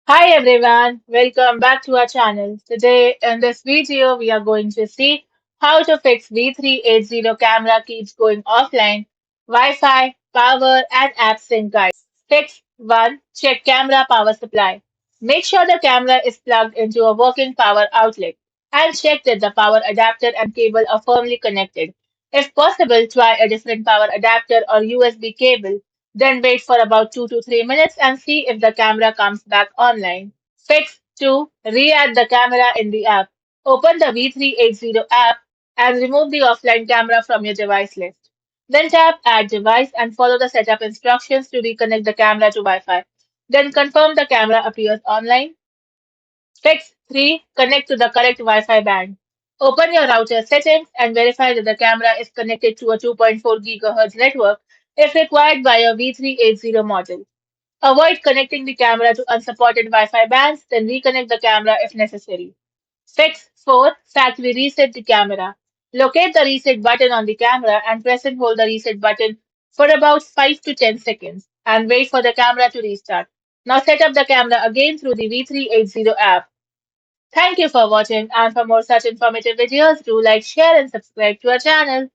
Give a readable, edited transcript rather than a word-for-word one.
Hi everyone, welcome back to our channel. Today in this video we are going to see how to fix V380 camera keeps going offline, Wi-Fi, power and app sync guide. Fix 1. Check camera power supply. Make sure the camera is plugged into a working power outlet and check that the power adapter and cable are firmly connected. If possible, try a different power adapter or USB cable, then wait for about 2 to 3 minutes and see if the camera comes back online. Fix 2. Re-add the camera in the app. Open the V380 app and remove the offline camera from your device list. Then tap Add Device and follow the setup instructions to reconnect the camera to Wi-Fi. Then confirm the camera appears online. Fix 3. Connect to the correct Wi-Fi band. Open your router settings and verify that the camera is connected to a 2.4 GHz network if required by a V380 model. Avoid connecting the camera to unsupported Wi-Fi bands, then reconnect the camera if necessary. Fix 4. Factory reset the camera. Locate the reset button on the camera and press and hold the reset button for about 5 to 10 seconds and wait for the camera to restart. Now set up the camera again through the V380 app. Thank you for watching, and for more such informative videos, do like, share and subscribe to our channel.